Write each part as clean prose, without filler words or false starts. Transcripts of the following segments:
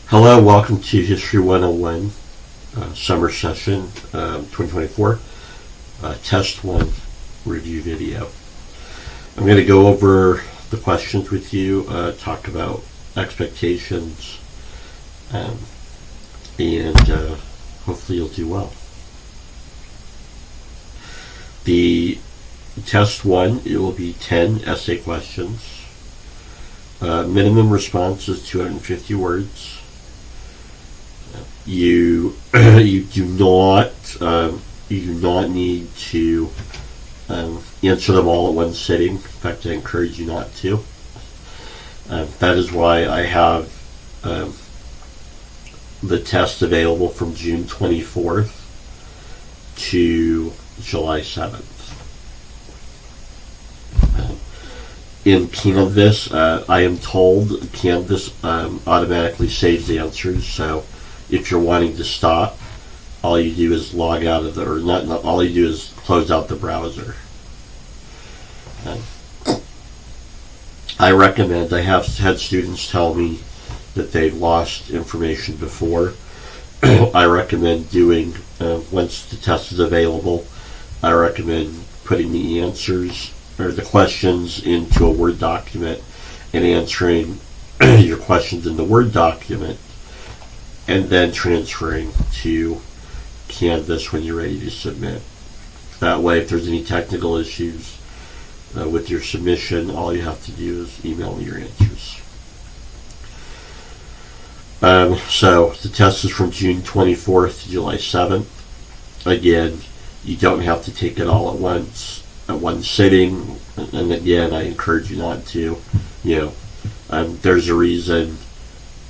Hello, welcome to History 101 Summer Session 2024 Test 1 Review Video. I'm going to go over the questions with you, talk about expectations, and hopefully you'll do well. The Test 1, it will be 10 essay questions. Minimum response is 250 words. You do not need to answer them all at one sitting. In fact, I encourage you not to. That is why I have the test available from June 24th to July 7th. In Canvas, I am told Canvas automatically saves the answers, so if you're wanting to stop, all you do is log out of the, or not all you do is close out the browser. I recommend, I have had students tell me that they've lost information before. I recommend doing, once the test is available, I recommend putting the answers or the questions into a Word document and answering your questions in the Word document, and then transferring to Canvas when you're ready to submit. That way, if there's any technical issues with your submission, all you have to do is email me your answers. So the test is from June 24th to July 7th. Again, you don't have to take it all at once, at one sitting, and again, I encourage you not to. There's a reason.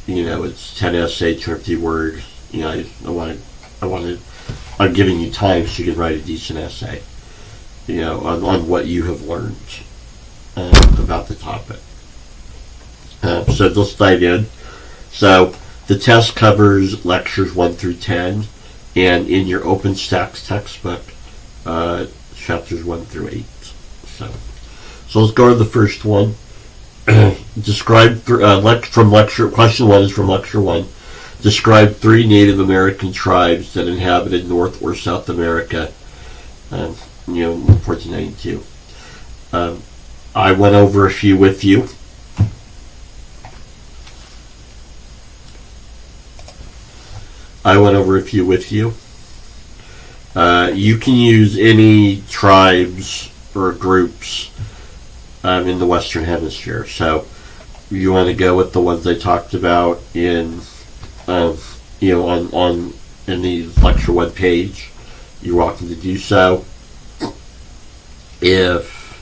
It's 10 essay, 250 words. I'm giving you time so you can write a decent essay, on what you have learned about the topic. So let's dive in. So the test covers lectures 1 through 10, and in your OpenStax textbook, chapters 1 through 8. So let's go to the first one. Describe from lecture. Question 1 is from lecture 1. Describe 3 Native American tribes that inhabited North or South America, in 1492. I went over a few with you. You can use any tribes or groups in the Western Hemisphere. So you want to go with the ones I talked about in in the lecture 1 page. You're welcome to do so. If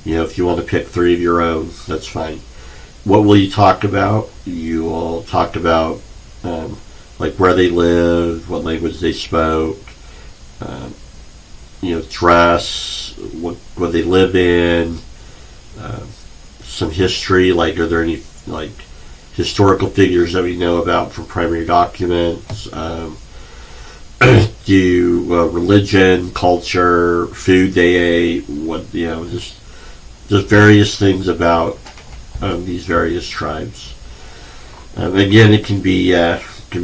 you want to pick 3 of your own, that's fine. What will you talk about? You will talk about like where they lived, what language they spoke, dress, what they live in. Some history, like are there any historical figures that we know about from primary documents? Religion, culture, food they ate, just various things about these various tribes. Again, it can be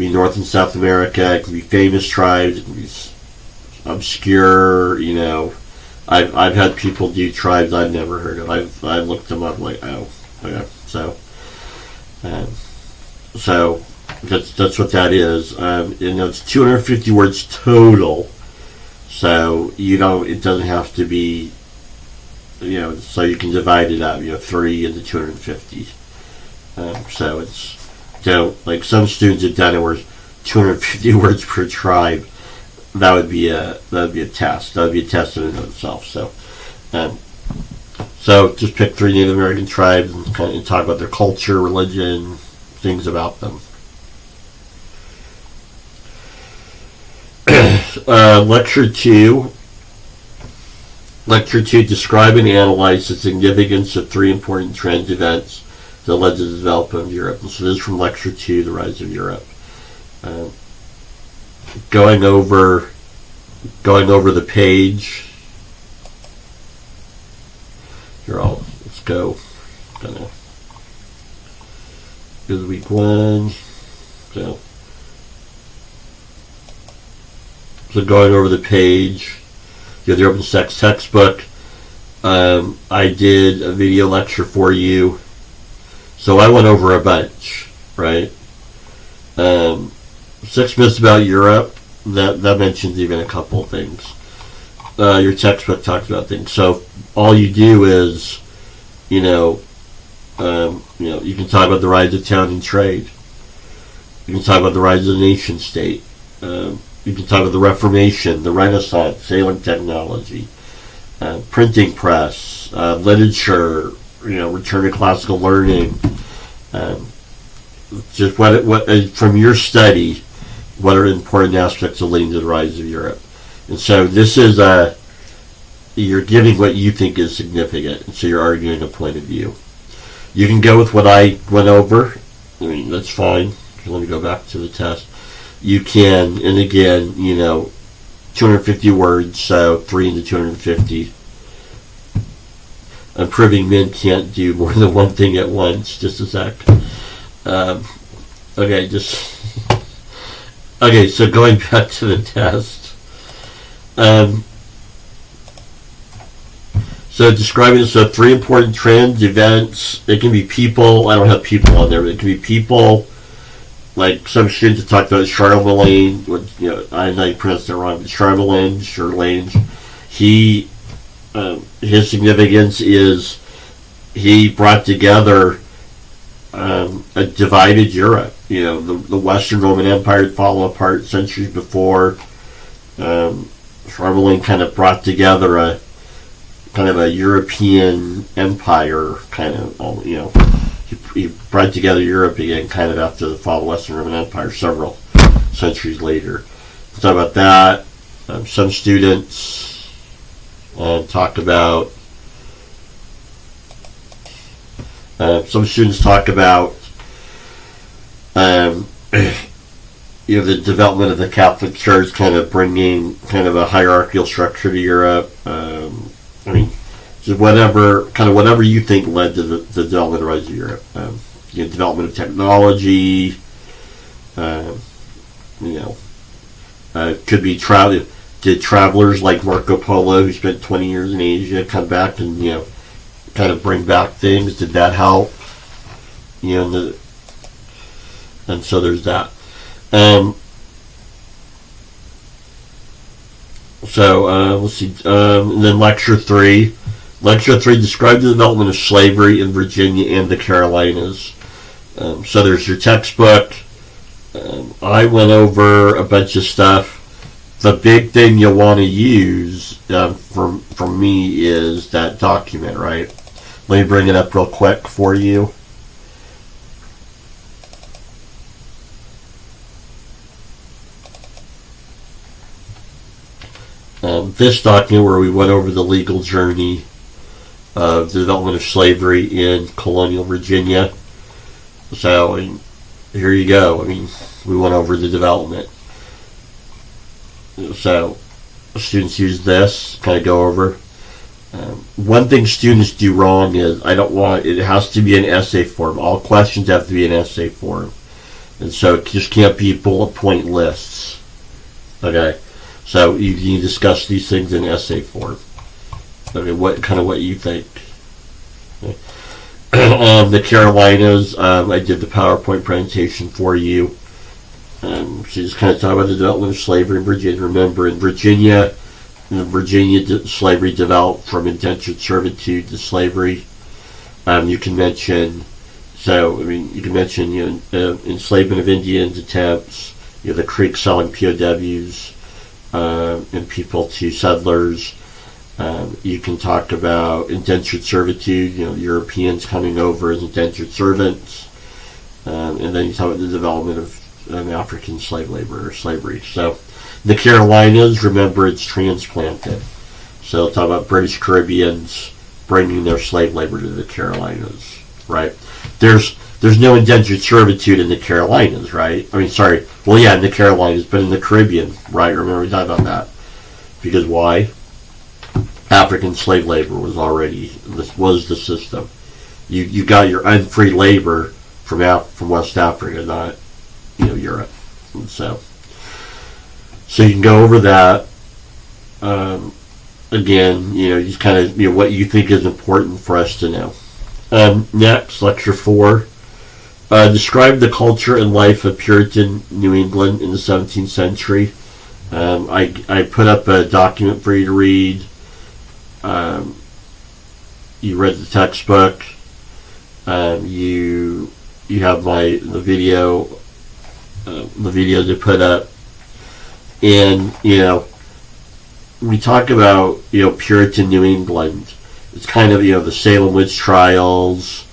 North and South America. It can be famous tribes. It can be obscure. I've had people do tribes I've never heard of. I've looked them up like, oh, okay. So that's what that is. It's 250 words total. So it doesn't have to be, so you can divide it up, 3 into 250. So like some students have done it where 250 words per tribe. That would be a test. That would be a test in and of itself. So just pick 3 Native American tribes and talk about their culture, religion, things about them. Lecture 2. Describe and analyze the significance of 3 important trend events that led to the development of Europe. And so this is from Lecture 2, The Rise of Europe. Going over the page. Let's go. Gonna go to week 1. So, going over the page, you have the Open Sex textbook. I did a video lecture for you, so I went over a bunch, right? 6 Myths About Europe, that mentions even a couple things. Your textbook talks about things. So all you do is, you can talk about the rise of town and trade. You can talk about the rise of the nation state. You can talk about the Reformation, the Renaissance, sailing technology, printing press, literature, return to classical learning. Just what from your study, what are important aspects of leading to the rise of Europe? And so this is you're giving what you think is significant, and so you're arguing a point of view. You can go with what I went over. I mean, that's fine. Let me go back to the test. You can, and again, 250 words, so 3 into 250. I'm proving men can't do more than one thing at once. Just a sec. Okay, so going back to the test. So describing 3 important trends, events. It can be people. I don't have people on there, but it can be people. Like some students have talked about Charlemagne. I know you pronounced it wrong, but Charlemagne. He, his significance is he brought together a divided Europe. The Western Roman Empire had fallen apart centuries before. Charlemagne kind of brought together a European empire, he brought together Europe again, kind of after the fall of the Western Roman Empire, several centuries later. Let's talk about that. Some students talk about. The development of the Catholic Church, kind of bringing a hierarchical structure to Europe. Just whatever you think led to the development of the rise of Europe. Development of technology. Could be travel. Did travelers like Marco Polo, who spent 20 years in Asia, come back and kind of bring back things? Did that help? And so there's that. Let's see. And then lecture 3. Lecture 3 described the development of slavery in Virginia and the Carolinas. So there's your textbook. I went over a bunch of stuff. The big thing you'll want to use from me is that document, right? Let me bring it up real quick for you. This document where we went over the legal journey of the development of slavery in colonial Virginia. So here you go. We went over the development. So students use this, kind of go over. One thing students do wrong is it has to be an essay form. All questions have to be an essay form. And so it just can't be bullet point lists. Okay. So you discuss these things in essay form. Okay, what you think. Okay. The Carolinas, I did the PowerPoint presentation for you. So just kind of talk about the development of slavery in Virginia. Remember, in Virginia, slavery developed from indentured servitude to slavery. You can mention enslavement of Indians, attempts, the Creeks selling POWs. And people to settlers. You can talk about indentured servitude, Europeans coming over as indentured servants. And then you talk about the development of African slave labor or slavery. So the Carolinas, remember, it's transplanted. So talk about British Caribbeans bringing their slave labor to the Carolinas, right? There's no indentured servitude in the Carolinas, right? In the Carolinas, but in the Caribbean, right? Remember we talked about that. Because why? African slave labor was the system. You got your unfree labor from West Africa, not Europe. And so you can go over that. Again, just kind of what you think is important for us to know. Next, lecture 4. Describe the culture and life of Puritan New England in the 17th century. I put up a document for you to read. You read the textbook. You have the video to put up, and we talk about Puritan New England. It's kind of the Salem witch trials,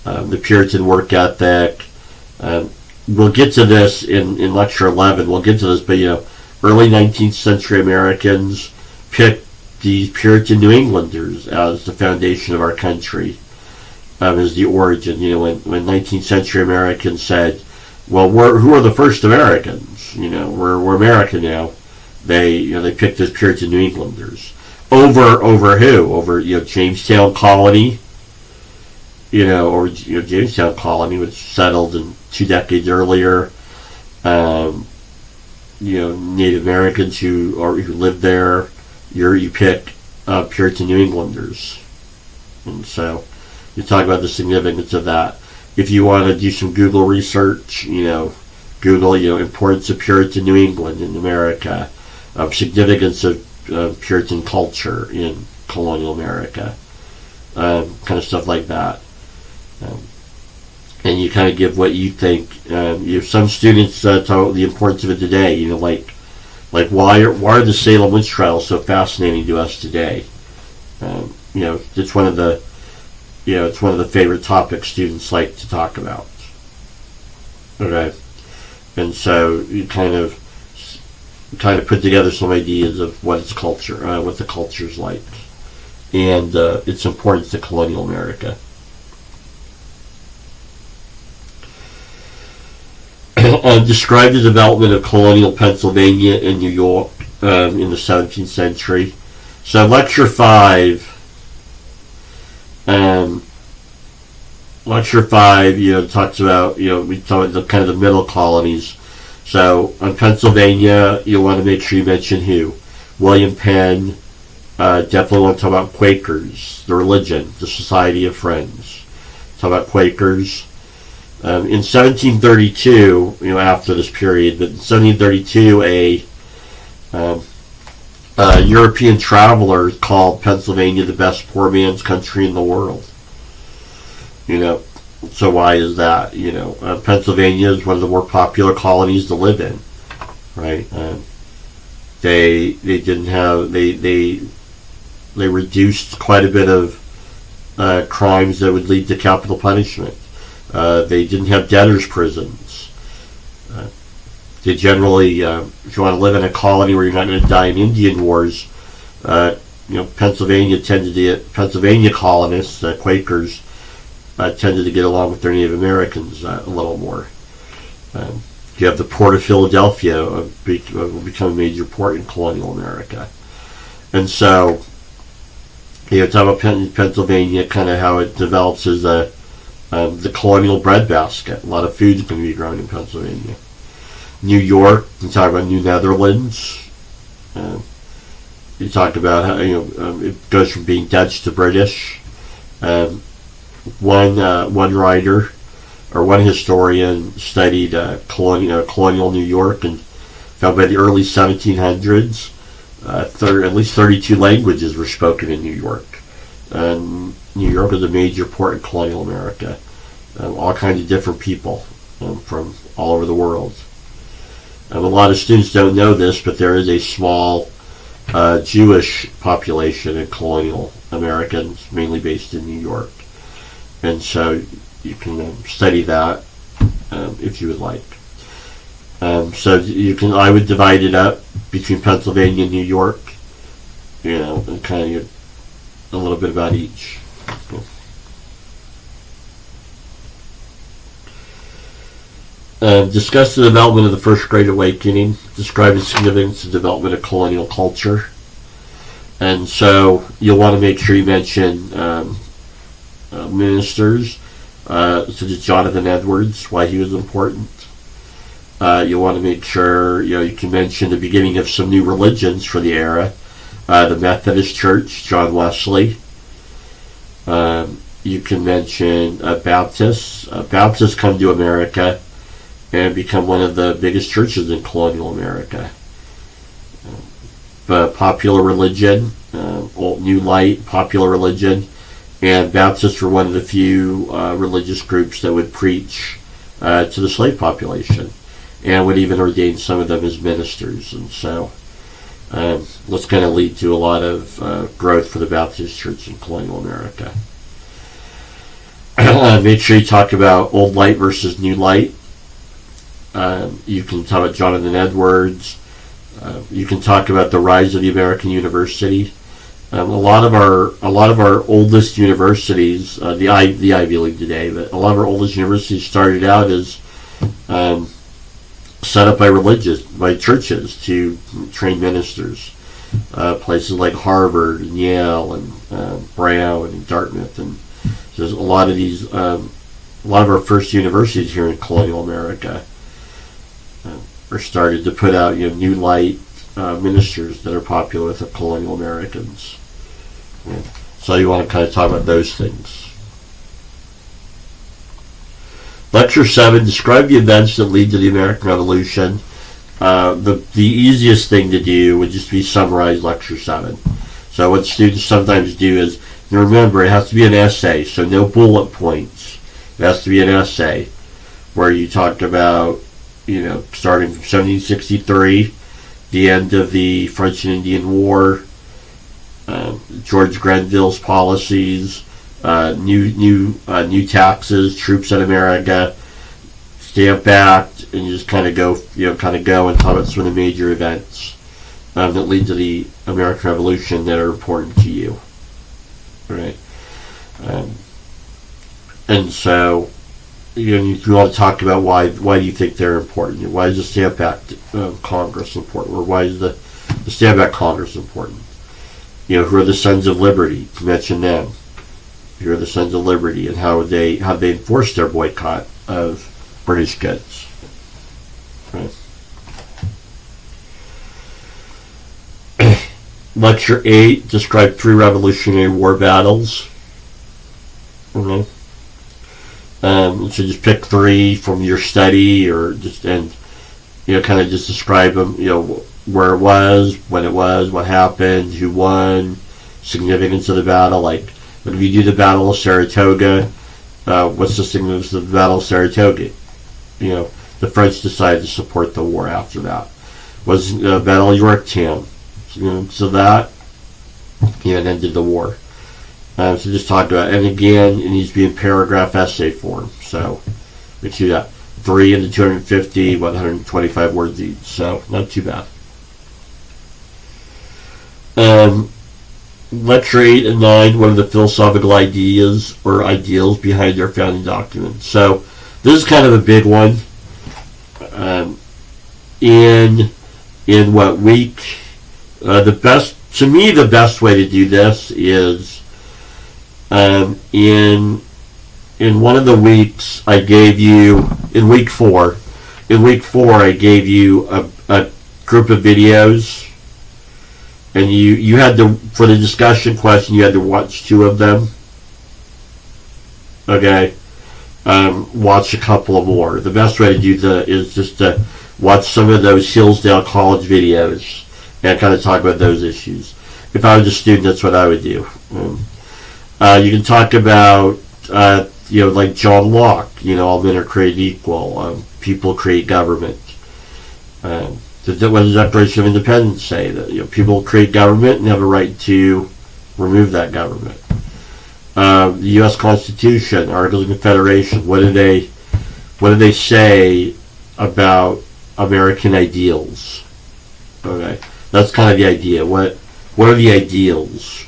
the Puritan work ethic. We'll get to this in lecture 11. We'll get to this, but early 19th century Americans picked these Puritan New Englanders as the foundation of our country, as the origin. When 19th century Americans said, "Well, who are the first Americans? We're America now." They picked as Puritan New Englanders over who? Over Jamestown Colony. Jamestown Colony was settled in 2 decades earlier. Native Americans who lived there. You pick Puritan New Englanders, and so you talk about the significance of that. If you want to do some Google research, Google importance of Puritan New England in America, significance of Puritan culture in colonial America, kind of stuff like that. And you kind of give what you think. Some students talk about the importance of it today. Like why are the Salem witch trials so fascinating to us today? It's one of the favorite topics students like to talk about. Okay, and so you kind of put together some ideas of what its culture, what the culture's like, and its importance to colonial America. Describe the development of colonial Pennsylvania and New York in the 17th century. So lecture 5, talks about, we talk about the kind of the middle colonies. So on Pennsylvania, you'll want to make sure you mention who? William Penn. Definitely want to talk about Quakers, the religion, the Society of Friends. Talk about Quakers. In 1732, after this period, but in 1732, a European traveler called Pennsylvania the best poor man's country in the world. So why is that? Pennsylvania is one of the more popular colonies to live in, right? They didn't have they reduced quite a bit of crimes that would lead to capital punishment. They didn't have debtors' prisons. They generally, if you want to live in a colony where you're not going to die in Indian wars, Pennsylvania colonists, Quakers, tended to get along with their Native Americans a little more. You have the Port of Philadelphia will become a major port in colonial America, and so talk about Pennsylvania, kind of how it develops as the colonial breadbasket. A lot of food can be grown in Pennsylvania. New York, you talk about New Netherlands. You talk about how it goes from being Dutch to British. One writer or one historian studied colonial New York and found by the early 1700s, at least 32 languages were spoken in New York. And New York was a major port in colonial America. All kinds of different people from all over the world. A lot of students don't know this, but there is a small Jewish population in colonial Americans, mainly based in New York. And so you can study that if you would like. So I would divide it up between Pennsylvania and New York, and kind of a little bit about each. Discuss the development of the First Great Awakening. Describe the significance of development of colonial culture. And so you'll want to make sure you mention ministers, such as Jonathan Edwards, why he was important. You want to make sure you can mention the beginning of some new religions for the era. The Methodist Church, John Wesley. You can mention Baptists. Baptists come to America and become one of the biggest churches in colonial America. Popular religion, New Light, popular religion, and Baptists were one of the few religious groups that would preach to the slave population, and would even ordain some of them as ministers. And so that's going to lead to a lot of growth for the Baptist Church in colonial America. Make sure you talk about Old Light versus New Light. You can talk about Jonathan Edwards. You can talk about the rise of the American university. A lot of our oldest universities, the Ivy League today, but a lot of our oldest universities started out as set up by churches to train ministers. Places like Harvard and Yale and Brown and Dartmouth, and there's a lot of our first universities here in colonial America are started to put out New Light ministers that are popular with the colonial Americans. So you want to kind of talk about those things. Lecture 7, describe the events that lead to the American Revolution. The easiest thing to do would just be summarize Lecture 7. So what students sometimes do is, remember, it has to be an essay, so no bullet points. It has to be an essay where you talk about, starting from 1763, the end of the French and Indian War, George Grenville's policies, new taxes, troops in America, Stamp Act, and you just kind of go and talk about some of the major events that lead to the American Revolution that are important to you. Right. And so, you want to talk about why do you think they're important? Why is the Stamp Act Congress important? Or why is the Stamp Act Congress important? Who are the Sons of Liberty? Mention them. Who are the Sons of Liberty, and how they enforced their boycott of British goods? Right. Lecture 8, describe 3 Revolutionary War battles. So just pick 3 from your study, or kind of just describe them, where it was, when it was, what happened, who won, significance of the battle. Like, when we do the Battle of Saratoga, what's the significance of the Battle of Saratoga? The French decided to support the war after that. Was the Battle of Yorktown. So that, it ended the war. So just talk about it. And again, it needs to be in paragraph essay form. So we do that. 3 into 250, 125 words each. So not too bad. Lecture 8 and 9, what are the philosophical ideas or ideals behind their founding documents? So this is kind of a big one. In what week? The best way to do this is in one of the weeks I gave you, in week 4 I gave you a group of videos, and you had to, for the discussion question, you had to watch 2 of them. Okay. Watch a couple of more. The best way to do that is just to watch some of those Hillsdale College videos and kind of talk about those issues. If I was a student, that's what I would do. You can talk about, like John Locke, all men are created equal. People create government. What does the Declaration of Independence say? That people create government and have a right to remove that government. The U.S. Constitution, Articles of Confederation. What do they say about American ideals? Okay, that's kind of the idea. What are the ideals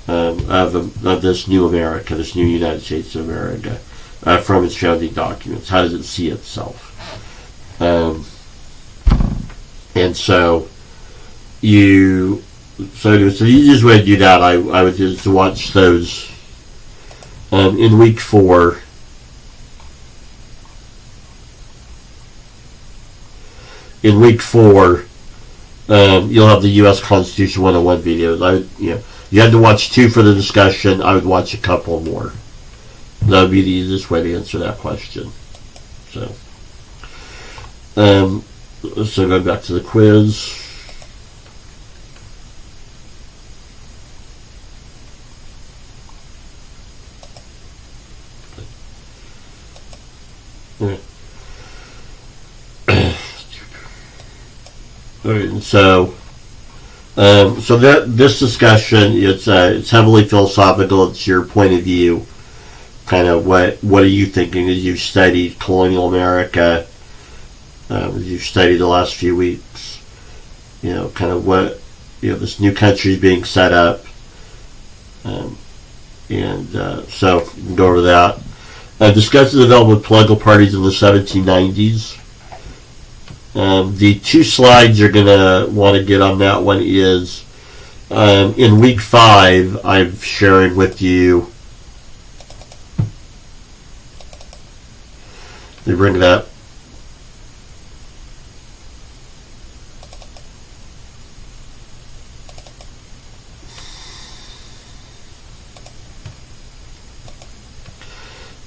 of this new America, this new United States of America, from its founding documents? How does it see itself? And so the easiest way to do that, I would just watch those in week 4. in week 4, you'll have the U.S. Constitution 101 videos. You had to watch 2 for the discussion. I would watch a couple more. That would be the easiest way to answer that question. So going back to the quiz. So this discussion, it's heavily philosophical. It's your point of view. Kind of what are you thinking as you've studied colonial America? As you've studied the last few weeks, kind of what this new country is being set up, so we can go over that. Discuss the development of political parties in the 1790s. The 2 slides you're going to want to get on that one is in week 5, I'm sharing with you. Let me bring it up.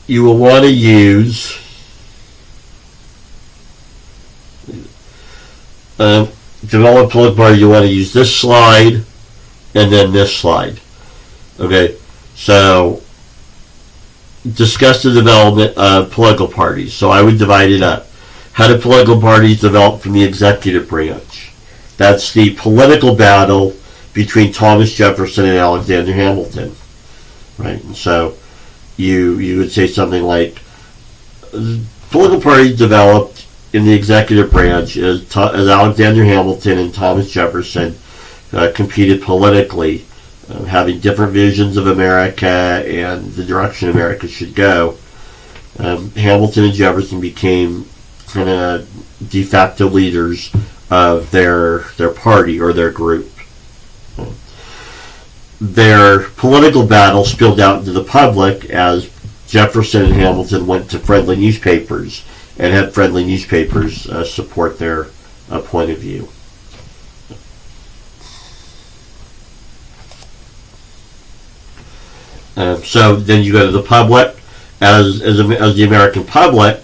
You will want to use develop political party. You want to use this slide and then this slide. Okay, so discuss the development of political parties. So I would divide it up. How do political parties develop from the executive branch? That's the political battle between Thomas Jefferson and Alexander Hamilton, right? And so you would say something like, political parties developed in the executive branch as Alexander Hamilton and Thomas Jefferson competed politically, having different visions of America and the direction America should go. Hamilton and Jefferson became kind of de facto leaders of their party or their group. Their political battle spilled out into the public as Jefferson and Hamilton went to friendly newspapers and had friendly newspapers support their point of view. So then you go to the public. As the American public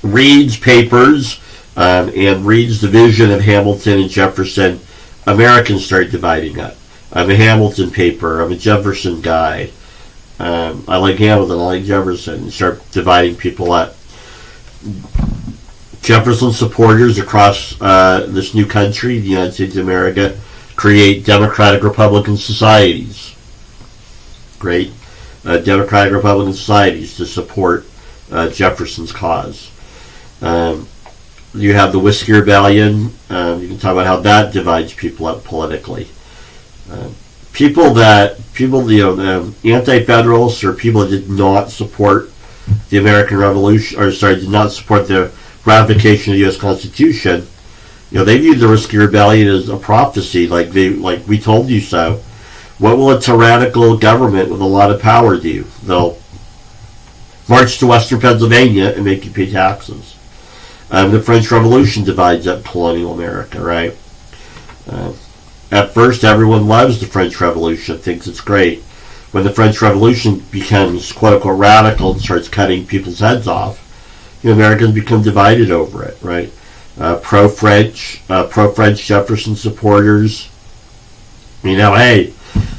reads papers and reads the vision of Hamilton and Jefferson, Americans start dividing up. I'm a Hamilton paper. I'm a Jefferson guy. I like Hamilton. I like Jefferson. And start dividing people up. Jefferson supporters across this new country, the United States of America, create Democratic Republican societies. Great. Democratic Republican societies to support Jefferson's cause. You have the Whiskey Rebellion. You can talk about how that divides people up politically. Anti-federalists or people that did not support the American Revolution, did not support the ratification of the U.S. Constitution. They viewed the Whiskey Rebellion as a prophecy, like we told you so. What will a tyrannical government with a lot of power do? They'll march to Western Pennsylvania and make you pay taxes. The French Revolution divides up colonial America, right? At first, everyone loves the French Revolution, thinks it's great. When the French Revolution becomes quote-unquote radical and starts cutting people's heads off, Americans become divided over it, right? Pro-French Jefferson supporters, hey,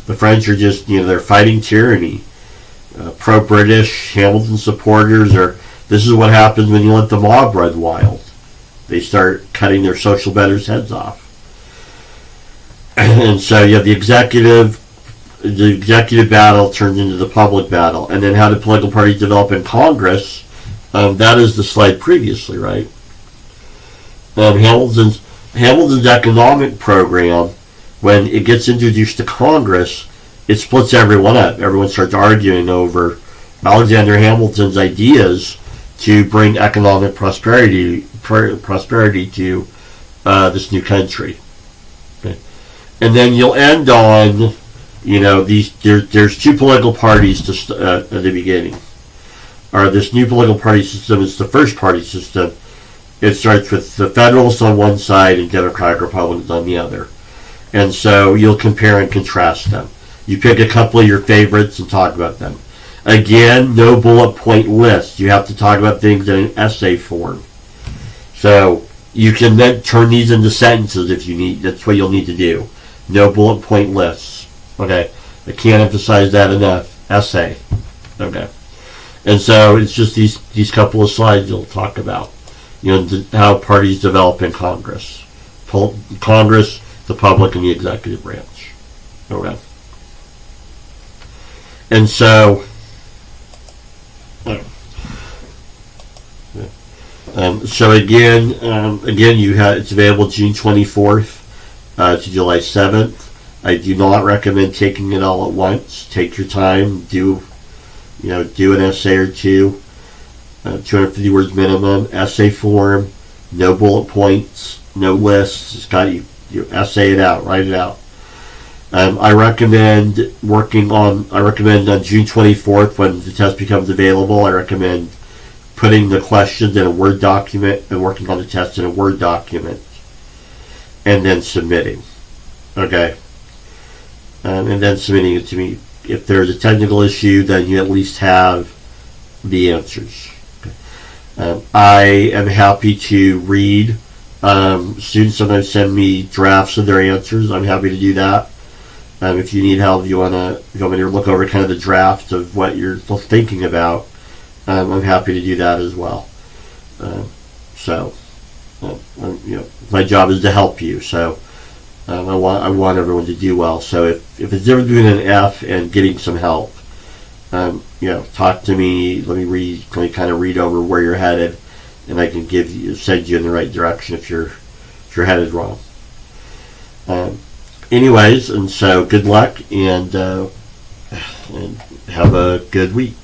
the French are just, they're fighting tyranny. Pro-British Hamilton supporters this is what happens when you let the mob run wild. They start cutting their social betters' heads off. And so you have the executive battle turns into the public battle. And then how did political parties develop in Congress? That is the slide previously, right? Hamilton's economic program, when it gets introduced to Congress, it splits everyone up. Everyone starts arguing over Alexander Hamilton's ideas to bring economic prosperity to this new country. Okay. And then you'll end on, there's 2 political parties at the beginning. This new political party system is the first party system, it starts with the Federalists on one side and Democratic Republicans on the other. And so you'll compare and contrast them. You pick a couple of your favorites and talk about them. Again, no bullet point list. You have to talk about things in an essay form. So you can then turn these into sentences if you need. That's what you'll need to do. No bullet point lists. Okay. I can't emphasize that enough. Essay. Okay. And so it's just these couple of slides you'll talk about. How parties develop in Congress. Congress, the public, and the executive branch. Okay. And so, it's available June 24th to July 7th. I do not recommend taking it all at once. Take your time. Do an essay or two. 250 words minimum. Essay form. No bullet points. No lists. Just got you essay it out. Write it out. I recommend on June 24th when the test becomes available. I recommend putting the questions in a Word document and working on the test in a Word document, and then submitting. Okay. And then submitting it to me. If there's a technical issue, then you at least have the answers. Okay. I am happy to read. Students sometimes send me drafts of their answers. I'm happy to do that. If you need help, if you want me to look over kind of the draft of what you're thinking about, I'm happy to do that as well. My job is to help you. So I want everyone to do well. So if it's different between an F and getting some help, talk to me. Let me kind of read over where you're headed, and I can send you in the right direction if you're headed wrong. Anyways, and so good luck and have a good week.